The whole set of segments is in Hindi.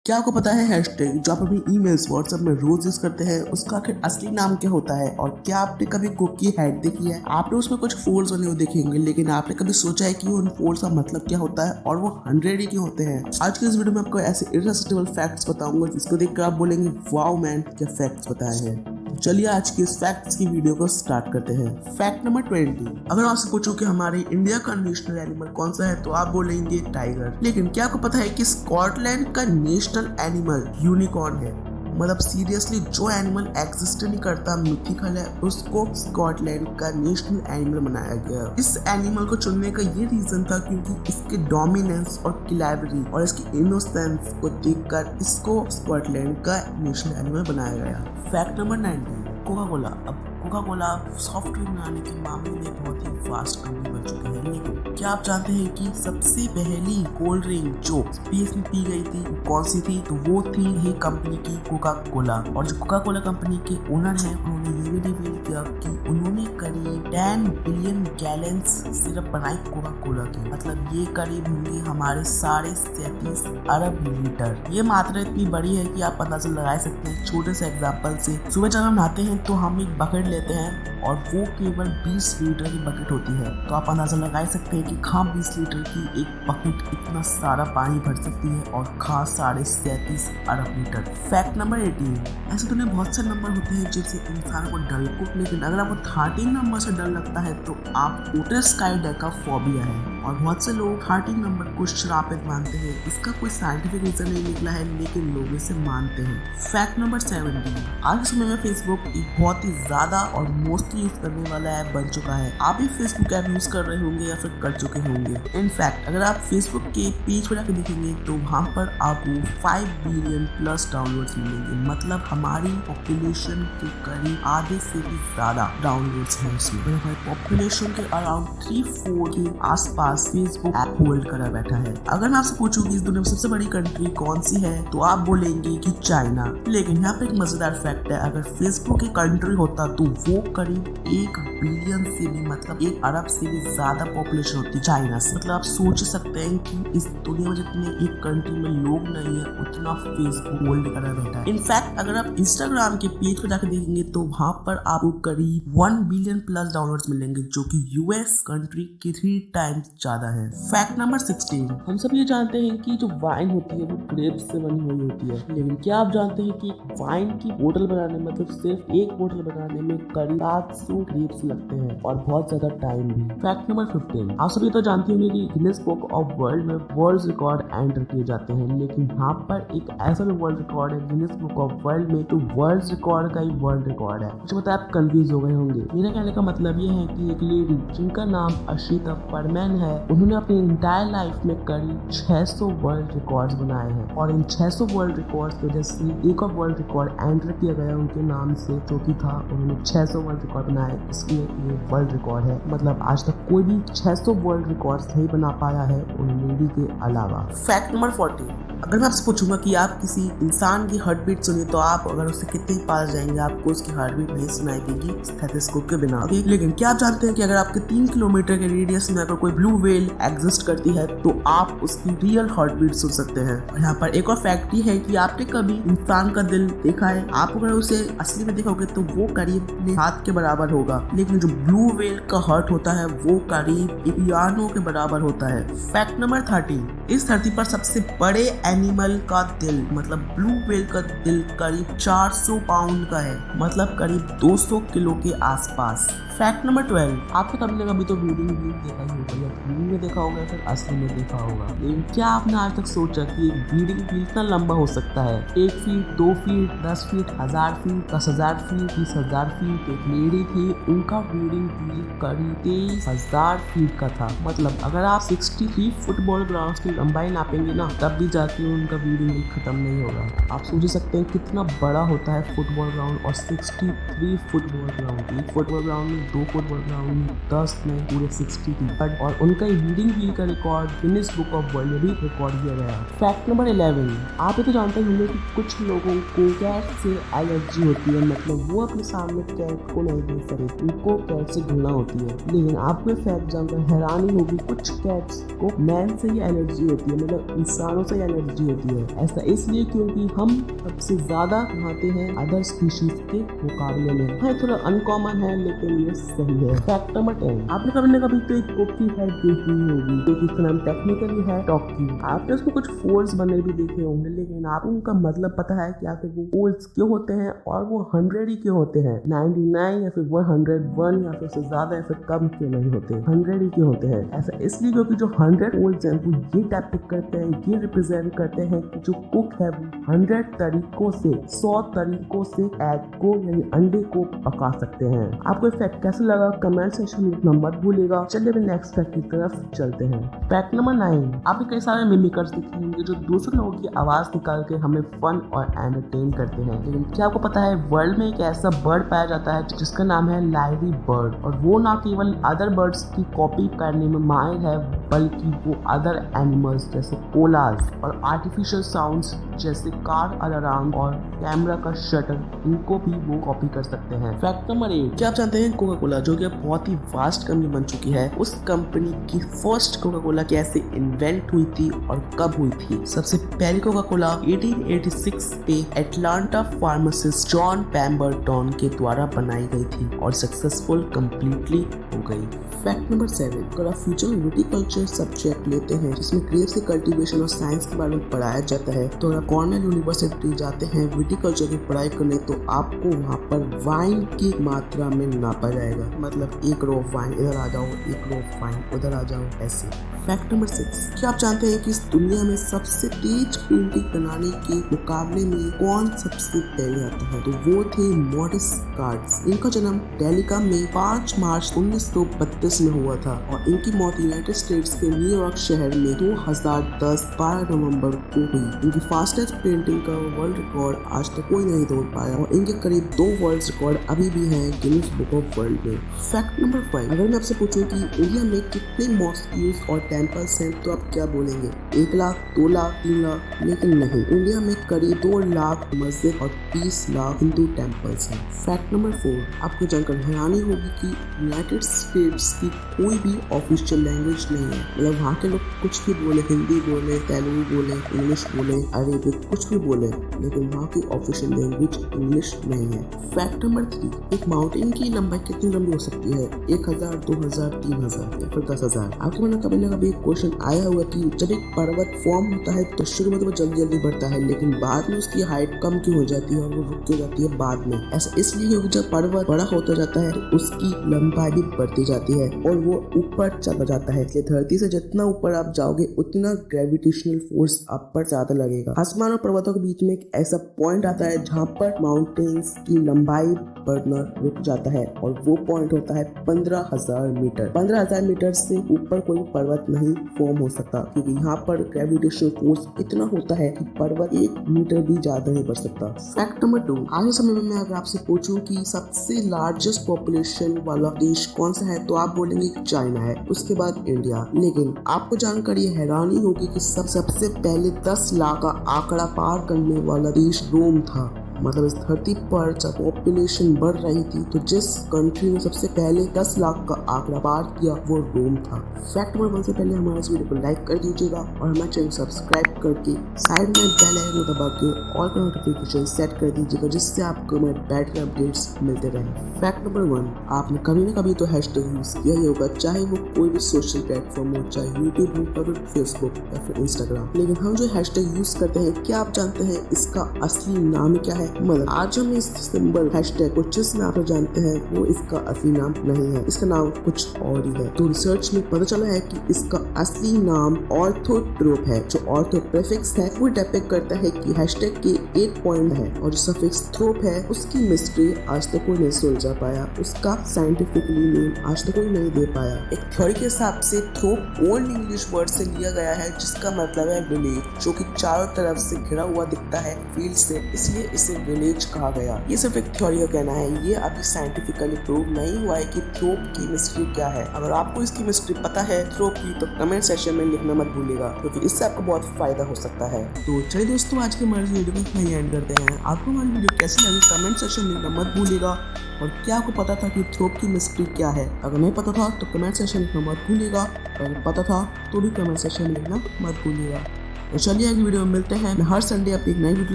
क्या आपको पता है हैशटैग जो आप अपनी ईमेल्स व्हाट्सएप में रोज यूज करते हैं उसका आखिर असली नाम क्या होता है? और क्या आपने कभी कुकी हैक देखी है? आपने उसमें कुछ फोल्ड्स बने हुए देखे होंगे, लेकिन आपने कभी सोचा है कि उन फोल्ड्स का मतलब क्या होता है और वो 100 ही क्यों होते हैं? आज के इस वीडियो में आपको ऐसे इररेसिस्टिबल फैक्ट्स बताऊंगा जिसको देखकर आप बोलेंगे वाओ मैन, क्या फैक्ट्स बताए हैं। चलिए आज की इस फैक्ट्स की वीडियो को स्टार्ट करते हैं। Fact number 20। अगर आपसे पूछूं कि हमारे इंडिया का नेशनल एनिमल कौन सा है तो आप बोलेंगे टाइगर। लेकिन क्या आपको पता है कि स्कॉटलैंड का नेशनल एनिमल यूनिकॉर्न है? मतलब सीरियसली जो एनिमल एग्जिस्ट नहीं करता, मिथिकल है, उसको स्कॉटलैंड का नेशनल एनिमल बनाया गया। इस एनिमल को चुनने का ये रीजन था क्योंकि इसके डोमिनेंस और क्लेवरी और इसकी इनोसेंस को देखकर इसको स्कॉटलैंड का नेशनल एनिमल बनाया गया। Fact number 19। Coca Cola. अब कोका कोला सॉफ्टवेयर बनाने के मामले में बहुत ही फास्ट कंपनी बन चुकी है, लेकिन क्या आप जानते हैं कि सबसे पहली कोल्ड ड्रिंक जो स्पेस में पी गई थी कौन सी थी? तो वो थी ही कंपनी की कोका कोला। और जो कोका कोला कंपनी के ओनर हैं उन्होंने ये भी रिवील किया कि उन्होंने करीब 10 बिलियन गैलन्स सिर्फ बनाई कोका कोला की। मतलब ये करीब होंगे हमारे 37 अरब लीटर। ये मात्रा इतनी बड़ी है कि आप अंदाजा लगा सकते हैं छोटे से एग्जाम्पल से। सुबह जब हम नहाते हैं तो हम एक बकेट लेते हैं और वो केवल 20 लीटर की बकेट होती है, तो आप अंदाजा लगा सकते हैं कि कहाँ 20 लीटर की एक बकेट इतना सारा पानी भर सकती है और कहाँ 37 अरब लीटर। Fact number 18। ऐसे तो बहुत से नंबर होते हैं जिनसे इंसान को डर लगता है, लेकिन अगर आपको 13 नंबर से डर लगता है तो आप ओटर स्काई डे का फोबिया है। और बहुत से लोग 13 नंबर को श्रापित मानते हैं। इसका कोई साइंटिफिक रीजन नहीं निकला है, लेकिन लोग इसे मानते हैं। Fact number 17। आज के समय में फेसबुक एक बहुत ही ज्यादा और मोस्टली यूज करने वाला ऐप बन चुका है। आप भी फेसबुक ऐप यूज कर रहे होंगे या फिर कर चुके होंगे। इनफैक्ट अगर आप फेसबुक के पेज पर जाकर देखेंगे तो वहाँ पर आपको 5 बिलियन प्लस डाउनलोड्स मिलेंगे। मतलब हमारी पॉपुलेशन के करीब आधे से भी ज्यादा डाउनलोड्स हैं इसमें। हमारी पॉपुलेशन के अराउंड 3/4 के आसपास फेसबुक ऐप होल्ड करा बैठा है। अगर मैं आपसे पूछूं कि इस दुनिया में सबसे बड़ी कंट्री कौन सी है तो आप बोलेंगे कि चाइना। लेकिन यहाँ पे एक मजेदार फैक्ट है, अगर फेसबुक एक कंट्री होता तो वो करीब 1 बिलियन से भी मतलब 1 अरब से भी ज्यादा पॉपुलेशन होती चाइना से। मतलब आप सोच सकते हैं कि इस दुनिया में जितने एक कंट्री में लोग नहीं है उतना फेसबुक होल्ड करा बैठा है। इनफैक्ट अगर आप इंस्टाग्राम के पेज पर जाकर देखेंगे तो वहाँ पर आपको करीब 1 बिलियन प्लस डाउनलोड्स मिलेंगे, जो कि यूएस कंट्री के 3 टाइम्स ज्यादा है। Fact number 16। हम सब ये जानते हैं कि जो वाइन होती है वो ग्रेप्स से बनी हुई होती है, लेकिन क्या आप जानते हैं कि वाइन की बोतल बनाने में मतलब सिर्फ एक बोतल बनाने में करीब 700 ग्रेप्स लगते हैं और बहुत ज्यादा टाइम भी। Fact number 15। आप सभी तो जानते होंगे कि गिनीज बुक ऑफ वर्ल्ड में वर्ल्ड रिकॉर्ड एंटर किए जाते हैं, लेकिन यहाँ पर एक ऐसा भी वर्ल्ड रिकॉर्ड है गिनीज बुक ऑफ वर्ल्ड में, तो वर्ल्ड रिकॉर्ड का ही वर्ल्ड रिकॉर्ड है। मुझे पता है आप कंफ्यूज हो गए होंगे। मेरा कहने का मतलब ये है कि एक लेडी जिनका नाम अशिता परमैन है, उन्होंने अपनी इंटायर लाइफ में करीब 600 वर्ल्ड रिकॉर्ड्स बनाए हैं और इन 600 वर्ल्ड रिकॉर्ड्स की वजह से एक और वर्ल्ड रिकॉर्ड एंटर किया गया उनके नाम से, जो कि था उन्होंने 600 वर्ल्ड रिकॉर्ड बनाए, इसलिए ये वर्ल्ड रिकॉर्ड है। मतलब आज तक कोई भी 600 वर्ल्ड रिकॉर्ड्स नहीं बना पाया है उन लेडी के अलावा। Fact number 40। अगर मैं आपसे पूछूंगा कि आप किसी इंसान की हार्ट बीट सुनिए तो आप अगर उससे कितने पास जाएंगे आपको उसकी हार्ट बीट नहीं सुनाई देगी स्टेथोस्कोप के बिना। लेकिन क्या आप जानते हैं कि अगर आपके 3 किलोमीटर के रेडियस में अगर कोई ब्लू व्हेल एग्जिस्ट करती है तो आप उसकी रियल हार्ट बीट सुन सकते हैं। और यहाँ पर एक और फैक्ट ये है कि आपने कभी इंसान का दिल देखा है? आप अगर उसे असली में देखोगे तो वो करीब अपने हाथ के बराबर होगा, लेकिन जो ब्लू व्हेल का हार्ट होता है वो करीब एक पियानो के बराबर होता है। Fact number 30। इस धरती पर सबसे बड़े एनिमल का दिल मतलब ब्लू व्हेल का दिल करीब 400 पाउंड का है, मतलब करीब 200 किलो के आसपास। Fact number 12। आपने कभी ना कभी तो ब्रीडिंग व्हील देखा ही होगा, या टीवी में देखा होगा फिर असली में देखा होगा, लेकिन क्या आपने आज तक सोचा कि एक ब्रीडिंग व्हील कितना लंबा हो सकता है? 1 feet, 2 feet, 10 feet, 1000 feet, 10,000 feet, 20,000 feet. एक लेडी थी, उनका ब्रीडिंग व्हील करीब 23,000 फीट का था। मतलब अगर आप 63 फुटबॉल ग्राउंड की लंबाई नापेंगे ना, तब भी जाके उनका ब्रीडिंग व्हील खत्म नहीं होगा। आप सोच सकते हैं कितना बड़ा होता है फुटबॉल ग्राउंड। और 63 फुटबॉल ग्राउंड, एक फुटबॉल ग्राउंड में 2 फुटबॉल ग्राउंड, 10 में पूरे 60 फीट। और उनका इनका रीडिंग व्हील का record Guinness book of world में भी रिकॉर्ड किया गया। फैक्ट नंबर 11, आप ये तो जानते होंगे कि कुछ लोगों को कैट से एलर्जी होती है, मतलब वो अपने सामने कैट को नहीं देख सकते, उनको कैट से घृणा होती है। लेकिन आपको फैक्ट जानकर हैरानी होगी, कुछ कैट्स को मैन से ही एलर्जी होती है, मतलब इंसानों से एलर्जी होती है। ऐसा इसलिए क्योंकि हम सबसे ज्यादा नहाते हैं अदर स्पीशीज के मुकाबले में। हाँ, थोड़ा अनकॉमन है लेकिन ये सही है। फैक्ट नंबर 10, आपने कभी न कभी तो एक कुक की हेड देखी होगी, जो कि इसका नाम टेक्निकली है टॉकी। आपने उसमें कुछ फोल्ड्स बने भी देखे होंगे, लेकिन आपको उनका मतलब पता है कि आखिर वो फोल्ड्स क्यों होते हैं और वो 100 ही क्यों होते हैं, 99 या फिर 101 या फिर उससे ज्यादा या फिर कम क्यों नहीं होते, 100 ही क्यों होते हैं। ऐसा इसलिए क्योंकि जो 100 फोल्ड्स हैं वो ये टैपिक करते हैं, ये रिप्रेजेंट करते हैं कि जो कुक है वो 100 तरीकों से 100 तरीकों से एग को यानी अंडे को पका सकते हैं। आपको ये फैक्ट कैसे लगा कमेंट सेक्शन में लिखना मत भूलिएगा। चलिए अब नेक्स्ट फैक्ट की तरफ चलते हैं। फैक्ट नंबर 9, आपने कई सारे मिमिकर्स देखे होंगे जो दूसरे लोगों की आवाज निकाल के हमें फन और एंटरटेन करते हैं। लेकिन क्या आपको पता है वर्ल्ड में एक ऐसा बर्ड पाया जाता है जिसका नाम है लायरी बर्ड, और वो ना केवल अदर बर्ड्स की कॉपी करने में माहिर है बल्कि वो अदर एनिमल्स जैसे कोलाज और आर्टिफिशियल साउंड्स जैसे कार अलार्म और कैमरा का शटर, इनको भी वो कॉपी कर सकते हैं। फैक्ट नंबर 8, क्या आप जानते हैं कोका कोला जो कि अब बहुत ही वास्ट कंपनी बन चुकी है, उस कंपनी की फर्स्ट कोका कोला कैसे इन्वेंट हुई थी और कब हुई थी? सबसे पहली कोका कोला 1886 पे एटलांटा फार्मासिस्ट जॉन पैम्बरटन के द्वारा बनाई गई थी और सक्सेसफुल कंप्लीटली हो गई। फैक्ट नंबर 7, अगर आप फ्यूचर में विटिकल्चर सब्जेक्ट लेते हैं जिसमें ग्रेप्स की कल्टीवेशन और साइंस के बारे में पढ़ाया जाता है, तो अगर कॉर्नेल यूनिवर्सिटी जाते हैं विटिकल्चर की पढ़ाई करने तो आपको वहाँ पर वाइन की मात्रा में नापा जाएगा, मतलब 1 रो वाइन इधर आ जाओ, 1 रो वाइन उधर आ जाओ, ऐसे। फैक्ट नंबर 6, क्या आप जानते हैं कि इस दुनिया में सबसे तेज पेंटिंग बनाने के मुकाबले में कौन सबसे पहले आता है? तो वो थे मॉरिस कार्ड्स। इनका जन्म डेलिका में 5 मार्च 1932 में हुआ था और इनकी मौत यूनाइटेड स्टेट्स के न्यूयॉर्क शहर में 2010 12 नवंबर को हुई। इनकी फास्टेस्ट पेंटिंग का वर्ल्ड रिकॉर्ड आज तक कोई नहीं तोड़ पाया और इनके करीब 2 वर्ल्ड रिकॉर्ड अभी भी हैं गिनीज बुक ऑफ वर्ल्ड में। फैक्ट नंबर 5, अगर मैं आपसे पूछूं कि इंडिया में कितने मॉस्क्यूज और टेम्पल्स हैं तो आप क्या बोलेंगे? 1 लाख, 2 लाख, 3 लाख? लेकिन नहीं, इंडिया में करीब 2 लाख मस्जिद और 20 लाख हिंदू टेम्पल्स हैं। फैक्ट नंबर 4, आपको जानकर हैरानी होगी कि यूनाइटेड स्टेट्स की कोई भी ऑफिशियल लैंग्वेज नहीं है, मतलब वहाँ के लोग कुछ भी बोले, हिंदी बोले, तेलुगु बोले, इंग्लिश बोले, अरेबिक कुछ भी बोले, लेकिन वहाँ की ऑफिशियल लैंग्वेज इंग्लिश नहीं है। फैक्ट नंबर 3, एक माउंटेन की लंबाई कितनी लंबी हो सकती है? 1000, 2000, 3000 या फिर 10,000? आपके मन में कभी ना कभी एक क्वेश्चन आया हुआ कि जब एक पर्वत फॉर्म होता है तो शुरू में तो वो जल्दी जल्दी बढ़ता है, लेकिन बाद में उसकी हाइट कम क्यों हो जाती है और वो रुक क्यों जाती है बाद में? ऐसा इसलिए क्योंकि जब पर्वत बड़ा होता जाता है तो उसकी लंबाई भी बढ़ती जाती है और वो ऊपर चला जाता है। इसलिए धरती से जितना ऊपर आप जाओगे उतना ग्रेविटेशनल फोर्स आप पर ज्यादा लगेगा। आसमान और पर्वतों के बीच में एक ऐसा पॉइंट आता है जहाँ पर माउंटेन्स की लंबाई बढ़ना रुक जाता है और वो पॉइंट होता है 15,000 मीटर। 15,000 मीटर से ऊपर कोई पर्वत नहीं फॉर्म हो सकता क्योंकि यहाँ पर ग्रेविटेशनल फोर्स इतना होता है कि पर्वत 1 मीटर भी ज्यादा नहीं बढ़ सकता। फैक्ट नंबर 2, आज के समय में मैं अगर आपसे पूछूं कि सबसे लार्जेस्ट पॉपुलेशन वाला देश कौन सा है तो आप बोलेंगे कि चाइना है, उसके बाद इंडिया। लेकिन आपको जानकर ये हैरानी होगी कि सबसे पहले 10 लाख का आंकड़ा पार करने वाला देश रोम था। मतलब इस धरती पर जब पॉपुलेशन बढ़ रही थी तो जिस कंट्री ने सबसे पहले 10 लाख का आंकड़ा पार किया वो रोम था। फैक्ट नंबर 1 से पहले हमारे इस वीडियो को लाइक कर दीजिएगा और हमारे चैनल सब्सक्राइब करके साइड में बेल आइकन दबा के ऑल का नोटिफिकेशन सेट कर दीजिएगा जिससे आपको हमारे बेटर अपडेट्स मिलते रहे। फैक्ट नंबर 1, आपने कभी ना कभी तो हैशटैग यूज किया ही होगा, चाहे वो कोई भी सोशल प्लेटफॉर्म हो, चाहे यूट्यूब हो या फिर फेसबुक या फिर इंस्टाग्राम। लेकिन हम जो हैशटैग यूज करते हैं क्या आप जानते हैं इसका असली नाम क्या है? मतलब आज हम इस सिंबल हैशटैग को जिस नाम पर जानते हैं वो इसका असली नाम नहीं है, इसका नाम कुछ और ही है। तो रिसर्च में पता चला है कि इसका असली नाम ऑर्थोट्रोप है। जो ऑर्थो प्रीफिक्स है वो डिपेक्ट करता है कि हैशटैग के 8 पॉइंट है और जो सफिक्स थ्रोप है उसकी मिस्ट्री आज तक कोई नहीं सुलझा पाया, उसका साइंटिफिकली नेम आज तक कोई नहीं दे पाया। एक थ्योरी के हिसाब से थ्रोप ओल्ड इंग्लिश वर्ड से लिया गया है जिसका मतलब है विलेज, जो कि चारों तरफ से घिरा हुआ दिखता है फील्ड से, इसलिए इसे विलेज कहा गया। ये सिर्फ एक थ्योरी का कहना है, ये अभी साइंटिफिकली प्रूव नहीं हुआ है कि थ्रोप की मिस्ट्री क्या है। अगर आपको इसकी मिस्ट्री पता है थ्रोप की तो कमेंट सेक्शन में लिखना मत भूलिएगा, क्योंकि इससे आपको बहुत फायदा हो सकता है। तो चलिए दोस्तों, आज के हमारे वीडियो को यहीं एंड करते हैं। आपको हमारी वीडियो कैसी लगी कमेंट सेक्शन में लिखना मत भूलिएगा। और क्या आपको पता था कि थ्रोप की मिस्ट्री क्या है? अगर नहीं पता था तो कमेंट सेक्शन में लिखना मत भूलिएगा, अगर पता था तो भी कमेंट सेक्शन में लिखना मत भूलिएगा। तो चलिए अगली वीडियो में मिलते हैं। मैं हर संडे अपनी एक नई वीडियो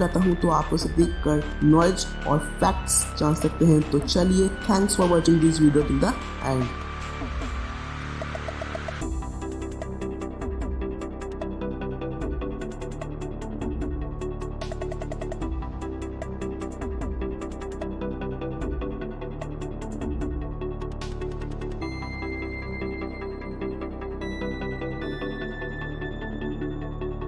लाता हूँ, तो आप उसे देख कर नॉलेज और फैक्ट्स जान सकते हैं। तो चलिए, thanks for watching this video till the end.